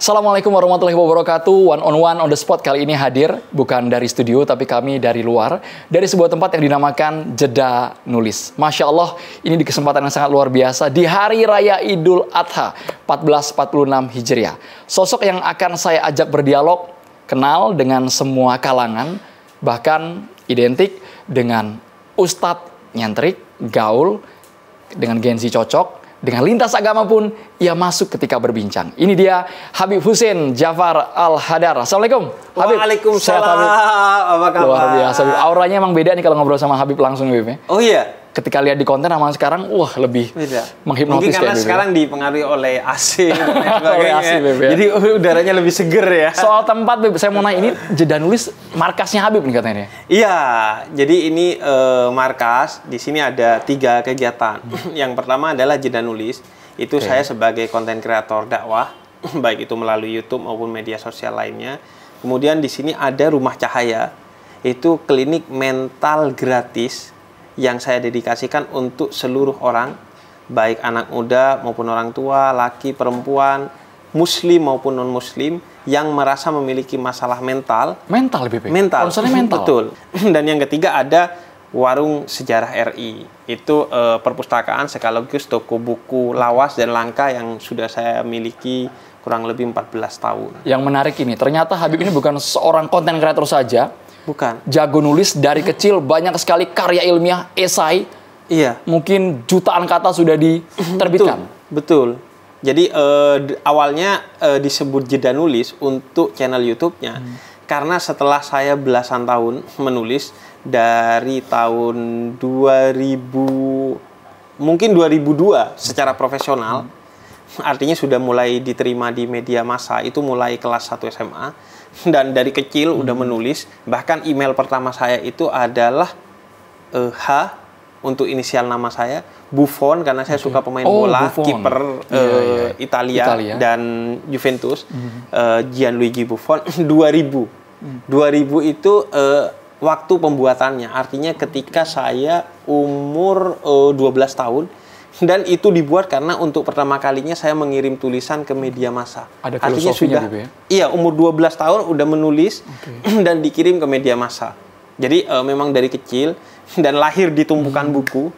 Assalamualaikum warahmatullahi wabarakatuh. One on the spot kali ini hadir bukan dari studio tapi kami dari luar, dari sebuah tempat yang dinamakan Jeddah Nulis. Masya Allah, ini di kesempatan yang sangat luar biasa di Hari Raya Idul Adha 1446 Hijriah. Sosok yang akan saya ajak berdialog, kenal dengan semua kalangan, bahkan identik dengan Ustadz nyentrik, gaul, dengan Gen Z cocok, dengan lintas agama pun ia masuk ketika berbincang. Ini dia Habib Hussein Jafar Al-Hadar. Assalamualaikum Habib. Waalaikumsalam. Apa kabar? Luar biasa Habib. Auranya emang beda nih kalau ngobrol sama Habib langsung Habib. Oh iya. Ketika lihat di konten sama sekarang, wah lebih beda. Menghipnotis. Mungkin karena kayak sekarang dipengaruhi oleh AC dan sebagainya. Oleh AC, Beb, ya. Jadi udaranya lebih seger ya. Soal tempat Beb, saya mau nanya, ini Jeddah Nulis markasnya Habib nih katanya. Iya, jadi ini markas. Di sini ada 3 kegiatan. Yang pertama adalah Jeddah Nulis. Itu saya sebagai konten kreator dakwah, baik itu melalui YouTube maupun media sosial lainnya. Kemudian di sini ada Rumah Cahaya. Itu klinik mental gratis yang saya dedikasikan untuk seluruh orang, baik anak muda maupun orang tua, laki, perempuan, muslim maupun non-muslim, yang merasa memiliki masalah mental. Mental, Beb? Mental. Mental? Betul. Dan yang ketiga ada Warung Sejarah RI. Itu perpustakaan sekaligus toko buku lawas dan langka yang sudah saya miliki kurang lebih 14 tahun. Yang menarik ini, ternyata Habib ini bukan seorang konten kreator saja. Bukan. Jago nulis dari kecil, banyak sekali karya ilmiah, esai. Iya. Mungkin jutaan kata sudah diterbitkan. Betul. Jadi awalnya disebut Jeddah Nulis untuk channel YouTube-nya. Karena setelah saya belasan tahun menulis, dari tahun 2000, mungkin 2002 secara profesional, artinya sudah mulai diterima di media massa, itu mulai kelas 1 SMA. Dan dari kecil udah menulis, bahkan email pertama saya itu adalah H untuk inisial nama saya, Buffon karena saya suka pemain bola, kiper Italia dan Juventus, Gianluigi Buffon. 2000 itu waktu pembuatannya, artinya ketika saya umur 12 tahun. Dan itu dibuat karena untuk pertama kalinya saya mengirim tulisan ke media massa. Ada artinya sudah, ya? Iya, umur 12 tahun udah menulis dan dikirim ke media massa. Jadi memang dari kecil dan lahir di tumpukan buku.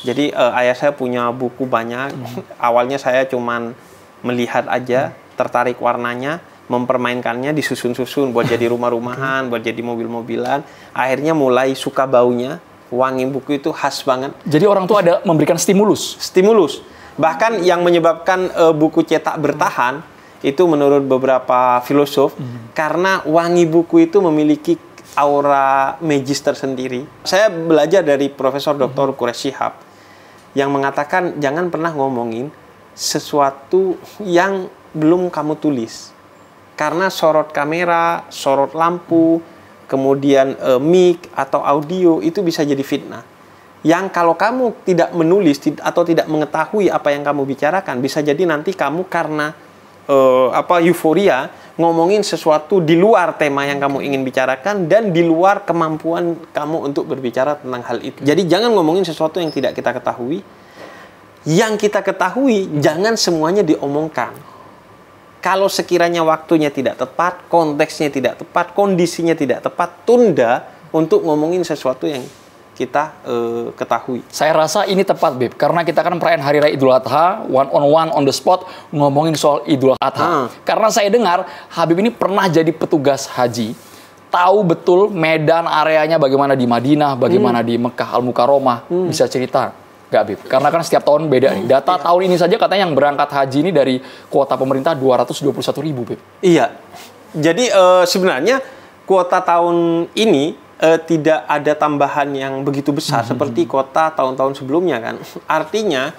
Jadi ayah saya punya buku banyak. Awalnya saya cuman melihat aja, tertarik warnanya, mempermainkannya, disusun-susun buat jadi rumah-rumahan, buat jadi mobil-mobilan. Akhirnya mulai suka baunya. Wangi buku itu khas banget. Jadi orang tua ada memberikan stimulus? Stimulus. Bahkan yang menyebabkan buku cetak bertahan, itu menurut beberapa filosof, karena wangi buku itu memiliki aura magis tersendiri. Saya belajar dari Profesor Dr. Quraish Shihab, yang mengatakan jangan pernah ngomongin sesuatu yang belum kamu tulis. Karena sorot kamera, sorot lampu, kemudian mic atau audio itu bisa jadi fitnah. Yang kalau kamu tidak menulis atau tidak mengetahui apa yang kamu bicarakan, bisa jadi nanti kamu karena euforia ngomongin sesuatu di luar tema yang kamu ingin bicarakan dan di luar kemampuan kamu untuk berbicara tentang hal itu. Jadi jangan ngomongin sesuatu yang tidak kita ketahui. Yang kita ketahui jangan semuanya diomongkan. Kalau sekiranya waktunya tidak tepat, konteksnya tidak tepat, kondisinya tidak tepat, tunda untuk ngomongin sesuatu yang kita ketahui. Saya rasa ini tepat, Beb, karena kita kan perayaan Hari Raya Idul Adha, on the spot ngomongin soal Idul Adha. Karena saya dengar Habib ini pernah jadi petugas haji, tahu betul medan areanya bagaimana di Madinah, bagaimana di Mekah Al-Mukarramah. Bisa cerita? Nggak, Bib? Karena kan setiap tahun beda nih. Data tahun ini saja katanya yang berangkat haji ini dari kuota pemerintah 221.000, Bib. Iya. Jadi sebenarnya kuota tahun ini tidak ada tambahan yang begitu besar seperti kuota tahun-tahun sebelumnya kan. Artinya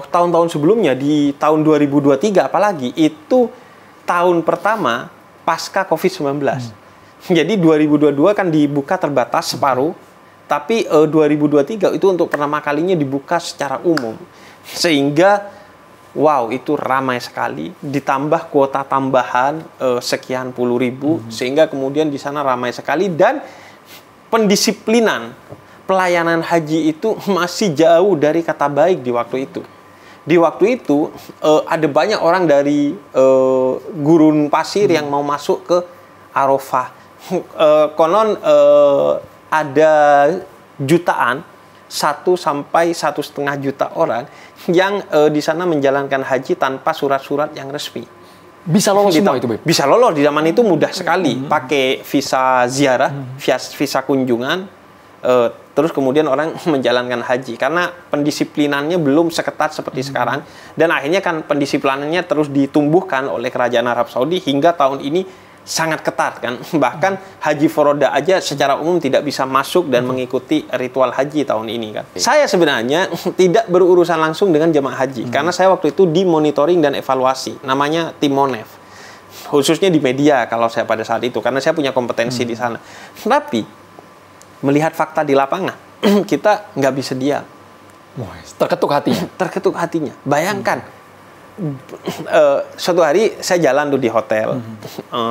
tahun-tahun sebelumnya di tahun 2023 apalagi itu tahun pertama pasca COVID-19. Jadi 2022 kan dibuka terbatas separuh. Tapi 2023 itu untuk pertama kalinya dibuka secara umum. Sehingga, wow, itu ramai sekali. Ditambah kuota tambahan sekian puluh ribu. Sehingga kemudian di sana ramai sekali. Dan pendisiplinan pelayanan haji itu masih jauh dari kata baik di waktu itu. Di waktu itu ada banyak orang dari gurun pasir yang mau masuk ke Arafah. Konon ada jutaan 1 sampai 1,5 juta orang yang di sana menjalankan haji tanpa surat-surat yang resmi. Bisa lolos semua itu, Beb? Bisa lolos. Di zaman itu mudah sekali. Pakai visa ziarah, visa kunjungan, terus kemudian orang menjalankan haji. Karena pendisiplinannya belum seketat seperti sekarang. Dan akhirnya kan pendisiplinannya terus ditumbuhkan oleh kerajaan Arab Saudi hingga tahun ini sangat ketat kan. Bahkan haji foroda aja secara umum tidak bisa masuk dan mengikuti ritual haji tahun ini kan. Saya sebenarnya tidak berurusan langsung dengan jemaah haji karena saya waktu itu dimonitoring dan evaluasi. Namanya tim Monef. Khususnya di media kalau saya pada saat itu karena saya punya kompetensi di sana. Tapi melihat fakta di lapangan kita nggak bisa diam. Terketuk hatinya. Terketuk hatinya. Bayangkan. Suatu hari saya jalan tuh di hotel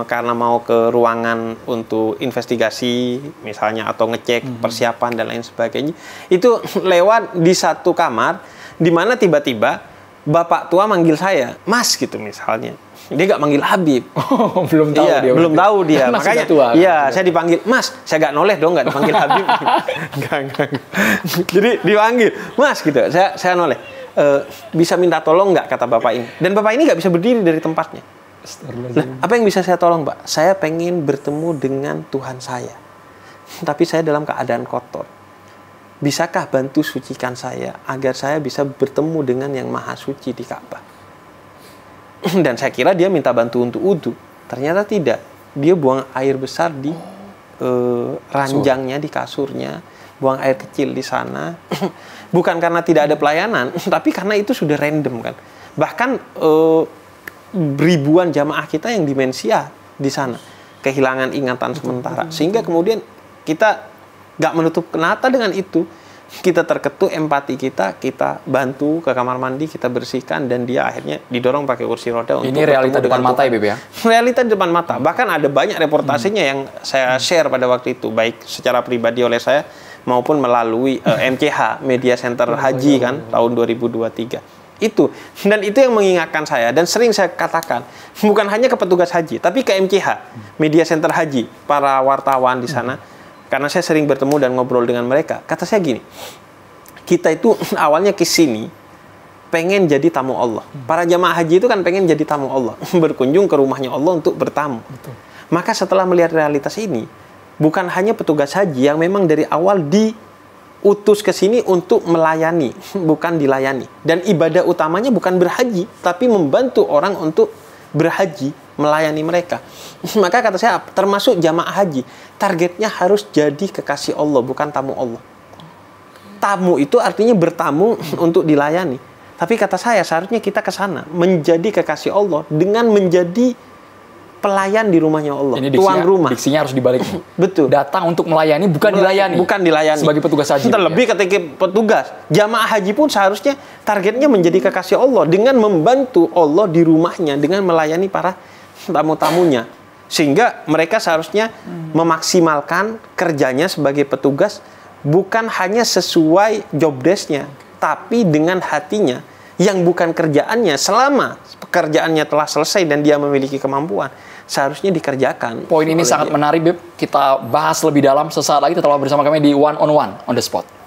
karena mau ke ruangan untuk investigasi misalnya atau ngecek persiapan dan lain sebagainya. Itu lewat di satu kamar di mana tiba-tiba bapak tua manggil saya Mas gitu misalnya. Dia nggak manggil Habib. Belum tahu dia. Belum tahu dia. Makanya tua, saya dipanggil Mas. Saya nggak noleh dong, nggak dipanggil Habib. Enggak. Jadi dipanggil Mas gitu. Saya noleh. Bisa minta tolong nggak kata bapak ini, dan bapak ini nggak bisa berdiri dari tempatnya. Nah, apa yang bisa saya tolong, Pak? Saya pengen bertemu dengan Tuhan saya, tapi saya dalam keadaan kotor. Bisakah bantu sucikan saya agar saya bisa bertemu dengan yang maha suci di Ka'bah? Dan saya kira dia minta bantu untuk wudu. Ternyata tidak. Dia buang air besar di ranjangnya, di kasurnya, buang air kecil di sana. Bukan karena tidak ada pelayanan, tapi karena itu sudah random kan. Bahkan ribuan jamaah kita yang demensia di sana, kehilangan ingatan sementara, sehingga kemudian kita nggak menutup mata dengan itu. Kita terketuk empati kita bantu ke kamar mandi, kita bersihkan, dan dia akhirnya didorong pakai kursi roda. Ini realita depan mata ya, Beb ya? Realita di depan mata. Bahkan ada banyak reportasenya yang saya share pada waktu itu, baik secara pribadi oleh saya maupun melalui MCH Media Center Haji kan tahun 2023. Itu, dan itu yang mengingatkan saya, dan sering saya katakan bukan hanya ke petugas haji tapi ke MCH Media Center Haji, para wartawan di sana, karena saya sering bertemu dan ngobrol dengan mereka. Kata saya gini, kita itu awalnya ke sini pengen jadi tamu Allah. Para jamaah haji itu kan pengen jadi tamu Allah, berkunjung ke rumahnya Allah untuk bertamu. Maka setelah melihat realitas ini, bukan hanya petugas haji yang memang dari awal diutus ke sini untuk melayani, bukan dilayani. Dan ibadah utamanya bukan berhaji, tapi membantu orang untuk berhaji, melayani mereka. Maka kata saya, termasuk jamaah haji, targetnya harus jadi kekasih Allah, bukan tamu Allah. Tamu itu artinya bertamu untuk dilayani. Tapi kata saya, seharusnya kita ke sana menjadi kekasih Allah dengan menjadi pelayan di rumahnya Allah. Ini tuan rumah. Diksinya harus dibalik. Betul. Datang untuk melayani, bukan dilayani. Bukan dilayani. Sebagai petugas haji. Terlebih ketika petugas. Jamaah haji pun seharusnya targetnya menjadi kekasih Allah dengan membantu Allah di rumahnya, dengan melayani para tamu-tamunya. Sehingga mereka seharusnya memaksimalkan kerjanya sebagai petugas bukan hanya sesuai job desk-nya, tapi dengan hatinya yang bukan kerjaannya. Selama pekerjaannya telah selesai dan dia memiliki kemampuan, seharusnya dikerjakan. Poin ini sangat menarik, Beb. Kita bahas lebih dalam sesaat lagi. Tetaplah bersama kami di One on One on the Spot.